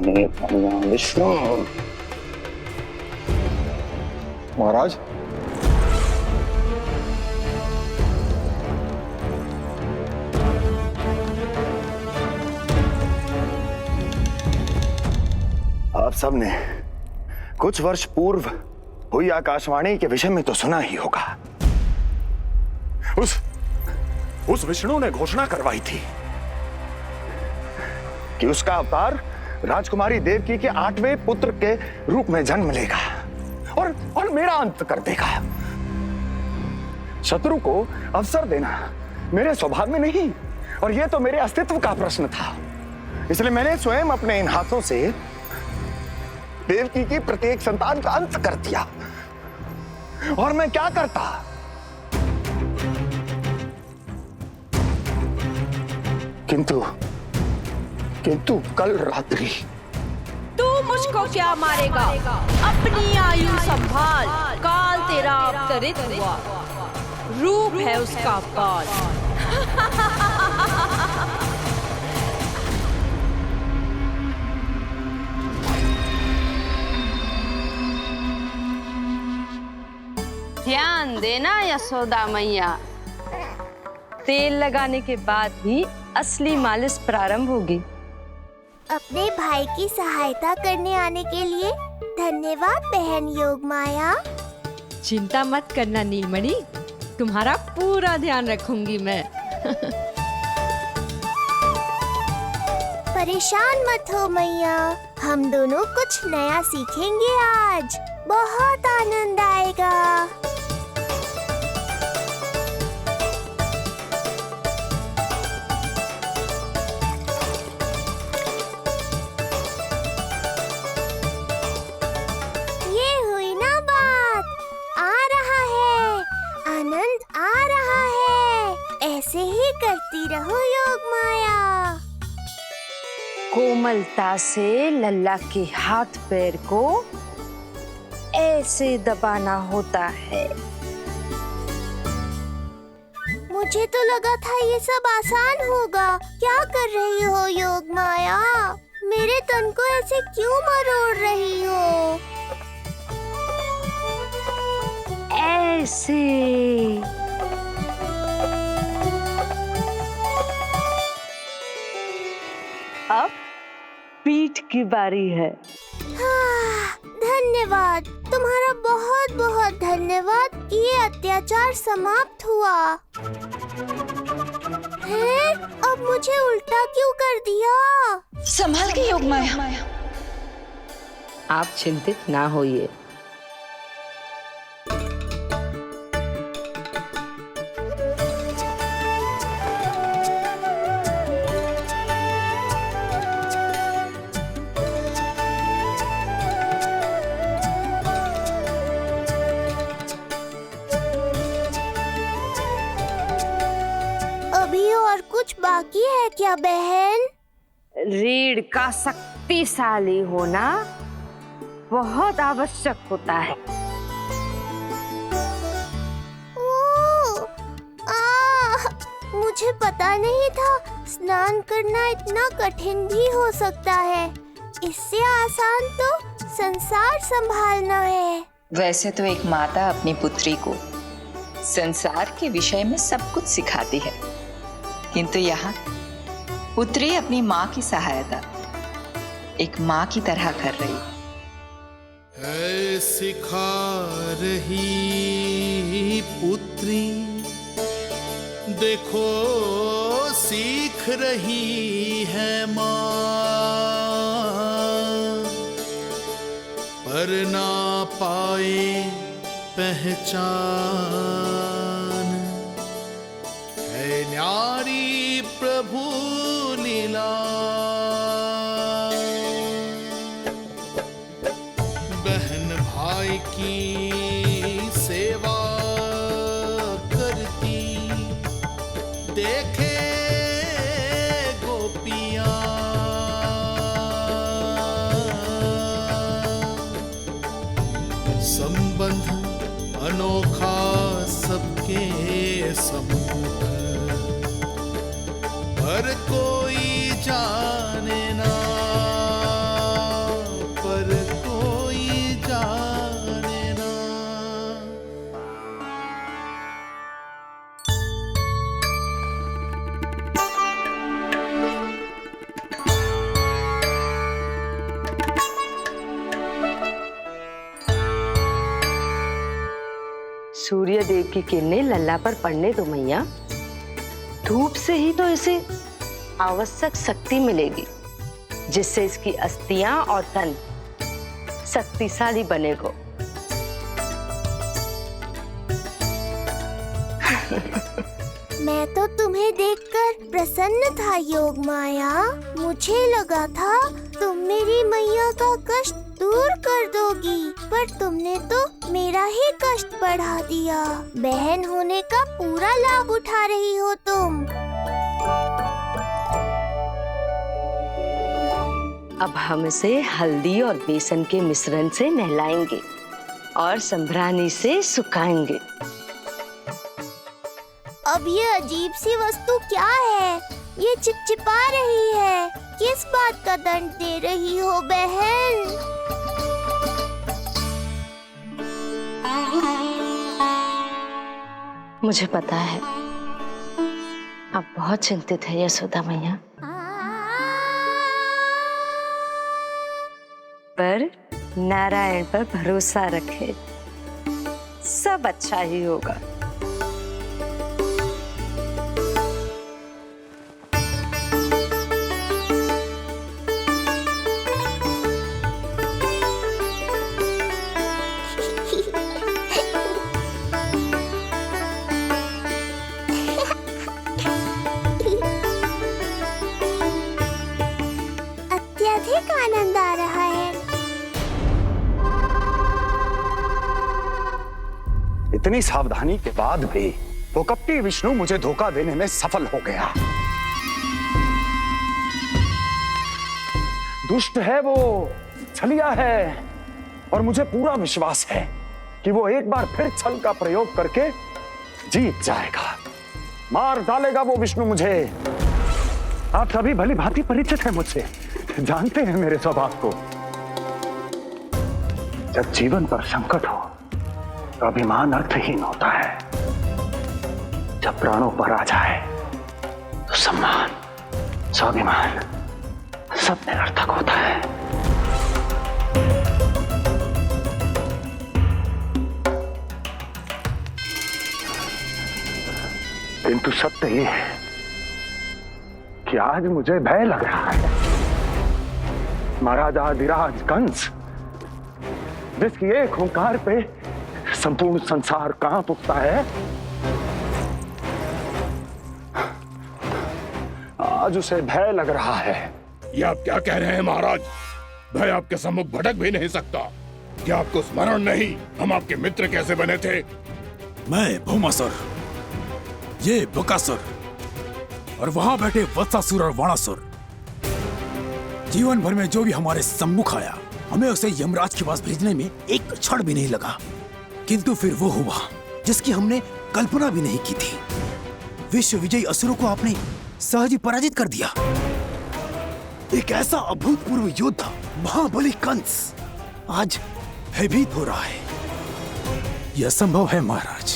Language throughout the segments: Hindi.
धने विष्णु। महाराज, आप सबने कुछ वर्ष पूर्व हुई आकाशवाणी के विषय में तो सुना ही होगा। उस विष्णु ने घोषणा करवाई थी कि उसका अवतार राजकुमारी देवकी के 8वें पुत्र के रूप में जन्म लेगा और मेरा अंत कर देगा। शत्रु को अवसर देना मेरे स्वभाव में नहीं, और यह तो मेरे अस्तित्व का प्रश्न था। इसलिए मैंने स्वयं अपने इन हाथों से देवकी की प्रत्येक संतान का अंत कर दिया। और मैं क्या करता, किंतु कल रात्रि तू मुझको क्या मारेगा? अपनी आयु संभाल, काल तेरा अवतरित हुआ, रूप है उसका काल। ध्यान देना यशोदा मैया, तेल लगाने के बाद ही असली मालिश प्रारंभ होगी। अपने भाई की सहायता करने आने के लिए धन्यवाद बहन योगमाया। चिंता मत करना नीलमणि, तुम्हारा पूरा ध्यान रखूंगी मैं। परेशान मत हो मैया, हम दोनों कुछ नया सीखेंगे आज। बहुत आनंद आएगा। ऐसे ही करती रहो योगमाया। कोमलता से लल्ला के हाथ पैर को ऐसे दबाना होता है। मुझे तो लगा था ये सब आसान होगा। क्या कर रही हो योगमाया? मेरे तन को ऐसे क्यों मरोड़ रही हो? ऐसे अब पीठ की बारी है। हाँ, धन्यवाद, तुम्हारा बहुत बहुत धन्यवाद। ये अत्याचार समाप्त हुआ है। अब मुझे उल्टा क्यों कर दिया? संभाल के योगमाया। आप चिंतित ना होइए। कुछ बाकी है क्या बहन? रीढ़ का शक्तिशाली होना बहुत आवश्यक होता है। मुझे पता नहीं था स्नान करना इतना कठिन भी हो सकता है। इससे आसान तो संसार संभालना है। वैसे तो एक माता अपनी पुत्री को संसार के विषय में सब कुछ सिखाती है, किंतु यहाँ पुत्री अपनी माँ की सहायता एक माँ की तरह कर रही है। सिखा रही पुत्री, देखो सीख रही है माँ, पर ना पाए पहचान है न्यारी प्रभु लीला। बहन भाई की सेवा करती देखे गोपियां, संबंध अनोखा सबके सम्मुख, पर कोई जाने ना। सूर्य देव की किरणें लल्ला पर पड़ने दो मैया। धूप से ही तो इसे आवश्यक शक्ति मिलेगी, जिससे इसकी अस्थियां और तन शक्तिशाली बनेगा। मैं तो तुम्हें देखकर प्रसन्न था योग माया। मुझे लगा था तुम मेरी मैया का कष्ट दूर कर दोगी, पर तुमने तो मेरा ही कष्ट बढ़ा दिया। बहन होने का पूरा लाभ उठा रही हो तुम। अब हम इसे हल्दी और बेसन के मिश्रण से नहलाएंगे और संभरानी से सुखाएंगे। अब ये अजीब सी वस्तु क्या है? ये चिपचिपा रही है। किस बात का दंड दे रही हो बहन? मुझे पता है आप बहुत चिंतित है यशोदा मैया, पर नारायण पर भरोसा रखे, सब अच्छा ही होगा। अत्यधिक आनंद आ रहा है। इतनी सावधानी के बाद भी वो कपटी विष्णु मुझे धोखा देने में सफल हो गया। दुष्ट है वो, छलिया है, और मुझे पूरा विश्वास है कि वो एक बार फिर छल का प्रयोग करके जीत जाएगा। मार डालेगा वो विष्णु मुझे। आप सभी भली भांति परिचित हैं मुझसे, जानते हैं मेरे स्वभाव को। जब जीवन पर संकट हो तो अभिमान अर्थहीन होता है, जब प्राणों पर आ जाए तो सम्मान, स्वाभिमान सब निरर्थक होता है। किंतु सत्य ये है कि आज मुझे भय लग रहा है। महाराजाधिराज कंस, जिसकी एक हुंकार पे संपूर्ण संसार कांप उठता है, आज उसे भय लग रहा है। ये आप क्या कह रहे हैं महाराज? भय आपके सम्मुख भटक भी नहीं सकता। क्या आपको स्मरण नहीं हम आपके मित्र कैसे बने थे? मैं भौमासुर, ये बकासुर, और वहां बैठे वत्सासुर और वाणासुर। जीवन भर में जो भी हमारे सम्मुख आया, हमें उसे यमराज के पास भेजने में एक क्षण भी नहीं लगा। किंतु फिर वो हुआ जिसकी हमने कल्पना भी नहीं की थी। विश्व विजयी असुरों को आपने सहज ही पराजित कर दिया। एक ऐसा अभूतपूर्व योद्धा महाबली कंस आज भयभीत हो रहा है। यह संभव है महाराज।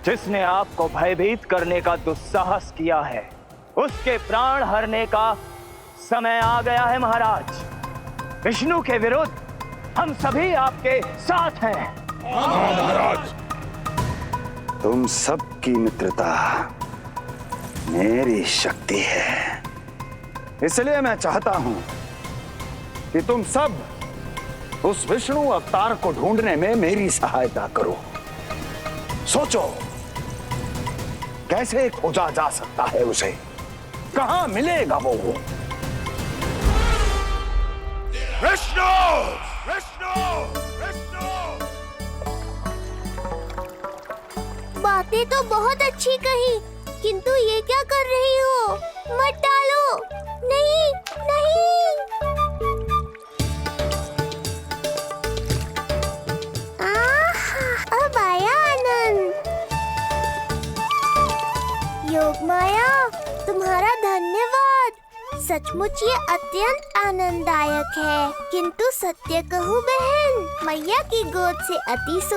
जिसने आपको भयभीत करने का दुस्साहस किया है, उसके प्राण हरने का समय आ गया है महाराज। विष्णु के विरुद्ध हम सभी आपके साथ हैं। महाराज, तुम सबकी मित्रता मेरी शक्ति है, इसलिए मैं चाहता हूं कि तुम सब उस विष्णु अवतार को ढूंढने में मेरी सहायता करो। सोचो कैसे खोजा जा सकता है उसे, कहां मिलेगा वो? विष्णु! विष्णु! विष्णु! बातें तो बहुत अच्छी कही, किंतु ये क्या कर रही हो? मत डालो। नहीं, नहीं। अब आया आनंद। योग माया, तुम्हारा धन्यवाद। सचमुच ये अत्यंत आनंददायक है। किंतु सत्य कहूँ बहन, मैया की गोद से अति सुख